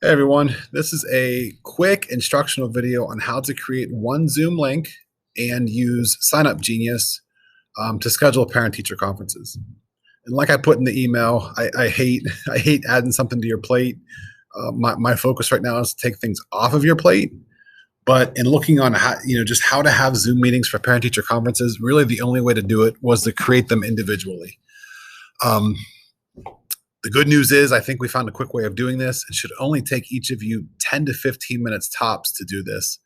Hey everyone, this is a quick instructional video on how to create one Zoom link and use Sign Genius to schedule parent-teacher conferences. And like I put in the email, I hate I hate adding something to your plate. My focus right now is to take things off of your plate. But in looking on how just how to have Zoom meetings for parent-teacher conferences, really the only way to do it was to create them individually. Um, the good news is I think we found a quick way of doing this. It should only take each of you 10 to 15 minutes tops to do this.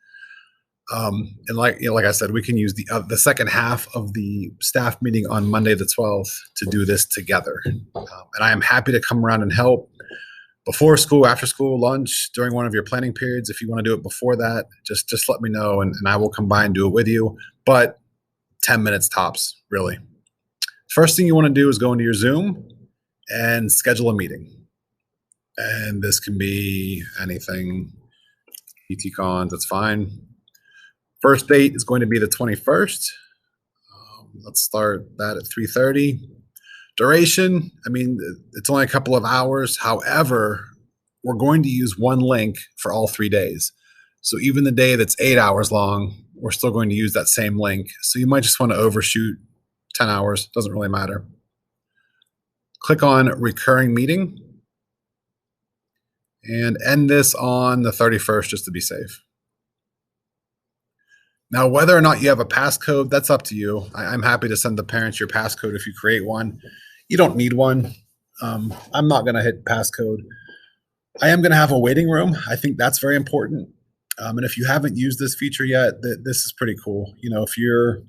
And like I said, we can use the second half of the staff meeting on Monday the 12th to do this together. And I am happy to come around and help before school, after school, lunch, during one of your planning periods. If you want to do it before that, just let me know, and I will come by and do it with you. But 10 minutes tops, really. First thing you want to do is go into your Zoom and schedule a meeting. And this can be anything, PTCon, that's fine. First date is going to be the 21st. Let's start that at 3:30. Duration, I mean, it's only a couple of hours. However, we're going to use one link for all 3 days. So even the day that's 8 hours long, we're still going to use that same link. So you might just want to overshoot 10 hours. Doesn't really matter. Click on recurring meeting and end this on the 31st just to be safe. Now, whether or not you have a passcode, that's up to you. I'm happy to send the parents your passcode if you create one. You don't need one. I'm not going to hit passcode. I am going to have a waiting room. I think that's very important. And if you haven't used this feature yet, this is pretty cool. You know, if you're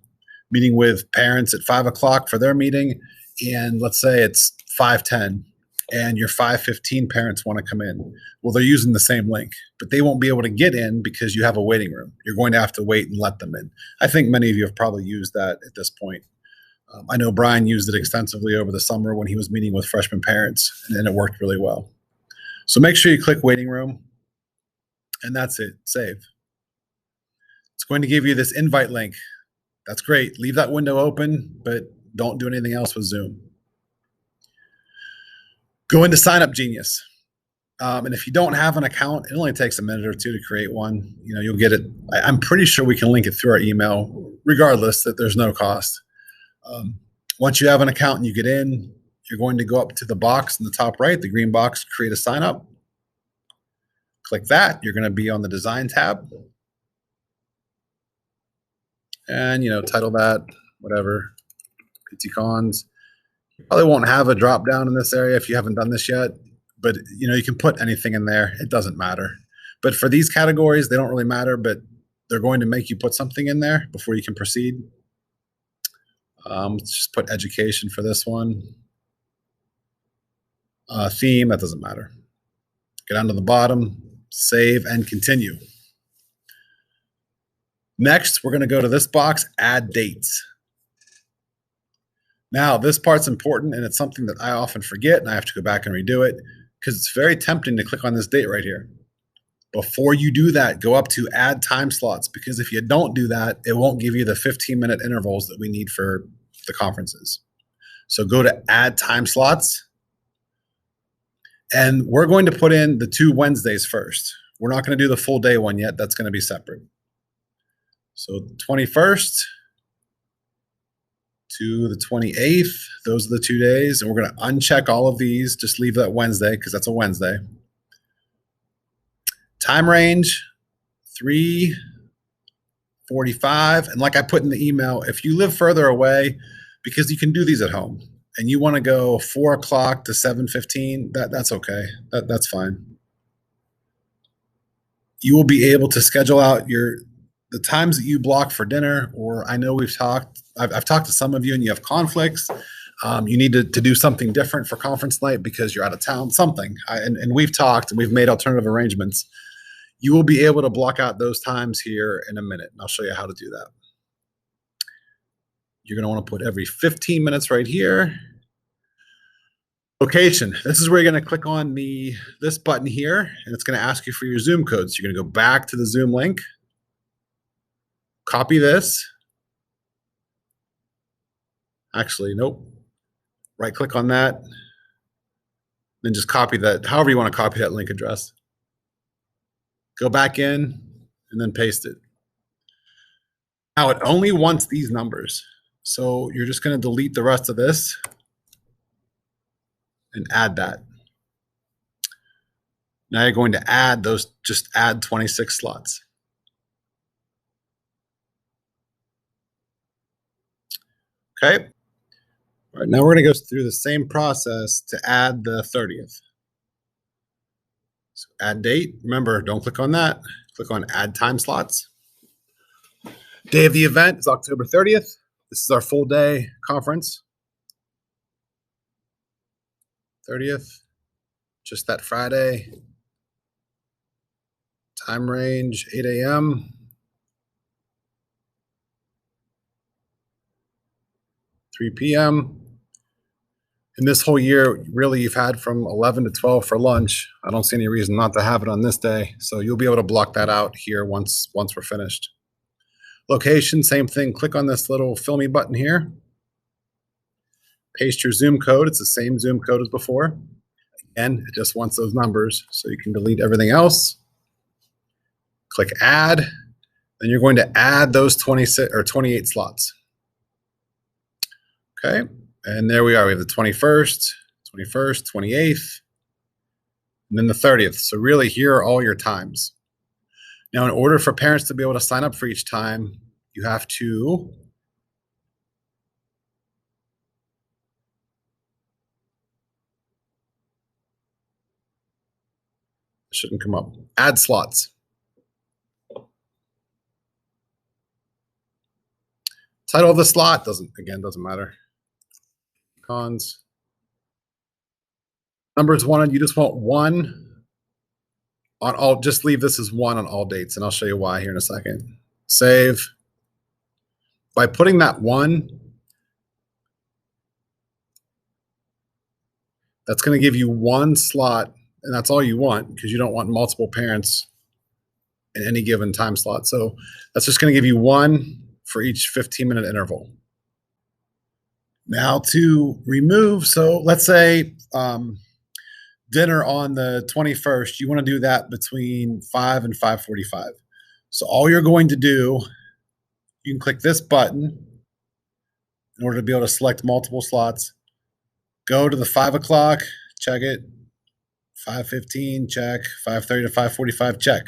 meeting with parents at 5 o'clock for their meeting, and let's say it's 5:10, and your 5:15 parents want to come in. Well, they're using the same link, but they won't be able to get in because you have a waiting room. You're going to have to wait and let them in. I think many of you have probably used that at this point. I know Brian used it extensively over the summer when he was meeting with freshman parents, and it worked really well. So make sure you click waiting room, and that's it. Save. It's going to give you this invite link. That's great. Leave that window open, but don't do anything else with Zoom. Go into Sign Genius. And if you don't have an account, it only takes a minute or two to create one. You know, you'll get it. I'm pretty sure we can link it through our email, regardless that there's no cost. Once you have an account and you get in, you're going to go up to the box in the top right, the green box, create a sign up. Click that. You're going to be on the design tab. And, title that, whatever, PTCons. You probably won't have a drop down in this area if you haven't done this yet, but you can put anything in there. It doesn't matter. But for these categories, they don't really matter, but they're going to make you put something in there before you can proceed. Let's just put education for this one. Theme, that doesn't matter. Get down to the bottom, save and continue. Next, we're going to go to this box, add dates. Now, this part's important, and it's something that I often forget, and I have to go back and redo it because it's very tempting to click on this date right here. Before you do that, go up to add time slots, because if you don't do that, it won't give you the 15-minute intervals that we need for the conferences. So go to add time slots, and we're going to put in the 2 Wednesdays first. We're not going to do the full day one yet. That's going to be separate. So the 21st to the 28th, those are the 2 days. And we're going to uncheck all of these. Just leave that Wednesday because that's a Wednesday. Time range, 3:45. And like I put in the email, if you live further away, because you can do these at home, and you want to go 4 o'clock to 7:15, that's okay. That's fine. You will be able to schedule out the times that you block for dinner, or I know I've talked to some of you and you have conflicts. You need to do something different for conference night because you're out of town, something. And we've talked and we've made alternative arrangements. You will be able to block out those times here in a minute, and I'll show you how to do that. You're going to want to put every 15 minutes right here. Location. This is where you're going to click on this button here, and it's going to ask you for your Zoom code. So you're going to go back to the Zoom link, copy this. Actually, nope. Right click on that, then just copy that, however you want to copy that link address. Go back in and then paste it. Now it only wants these numbers. So you're just going to delete the rest of this and add that. Now you're going to add those, just add 26 slots. Okay. All right, now we're going to go through the same process to add the 30th. So add date. Remember, don't click on that. Click on add time slots. Day of the event is October 30th. This is our full day conference. 30th, just that Friday. Time range, 8 a.m. $3 p.m. In this whole year, really, you've had from 11 to 12 for lunch. I don't see any reason not to have it on this day. So you'll be able to block that out here once we're finished. Location, same thing. Click on this little fill me button here. Paste your Zoom code. It's the same Zoom code as before. Again, it just wants those numbers, so you can delete everything else. Click add. Then you're going to add those 26 or 28 slots. Okay. And there we are. We have the 21st, 28th, and then the 30th. So really, here are all your times. Now, in order for parents to be able to sign up for each time, you have to shouldn't come up. Add slots. Title of the slot doesn't matter. Cons. Numbers wanted, you just want one on all, just leave this as one on all dates, and I'll show you why here in a second. Save. By putting that one, that's going to give you one slot, and that's all you want because you don't want multiple parents in any given time slot. So that's just going to give you one for each 15-minute interval. Now to remove, so let's say dinner on the 21st, you want to do that between 5 and 5:45. So all you're going to do, you can click this button in order to be able to select multiple slots. Go to the 5 o'clock, check it. 5:15, check. 5:30 to 5:45, check.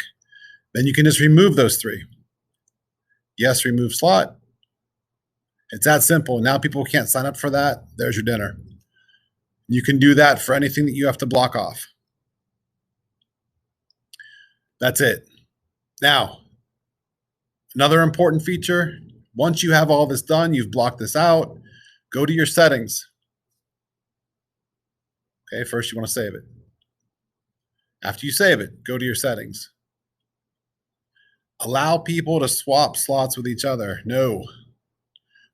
Then you can just remove those three. Yes, remove slot. It's that simple. Now people can't sign up for that. There's your dinner. You can do that for anything that you have to block off. That's it. Now, another important feature, once you have all this done, you've blocked this out, go to your settings. Okay, first you want to save it. After you save it, go to your settings. Allow people to swap slots with each other. No.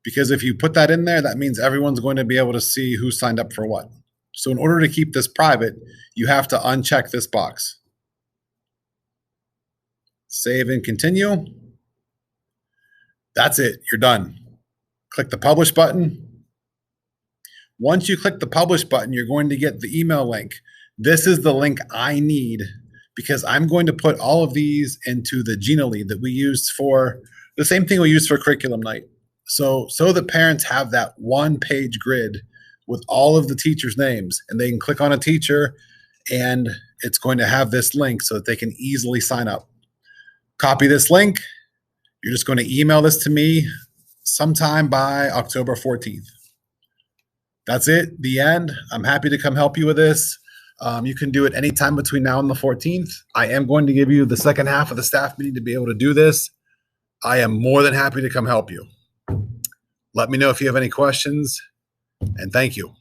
Because if you put that in there, that means everyone's going to be able to see who signed up for what. So in order to keep this private, you have to uncheck this box. Save and continue. That's it. You're done. Click the publish button. Once you click the publish button, you're going to get the email link. This is the link I need because I'm going to put all of these into the Genially that we used for the same thing we used for curriculum night. So the parents have that one-page grid with all of the teachers' names, and they can click on a teacher, and it's going to have this link so that they can easily sign up. Copy this link. You're just going to email this to me sometime by October 14th. That's it, the end. I'm happy to come help you with this. You can do it anytime between now and the 14th. I am going to give you the second half of the staff meeting to be able to do this. I am more than happy to come help you. Let me know if you have any questions, and thank you.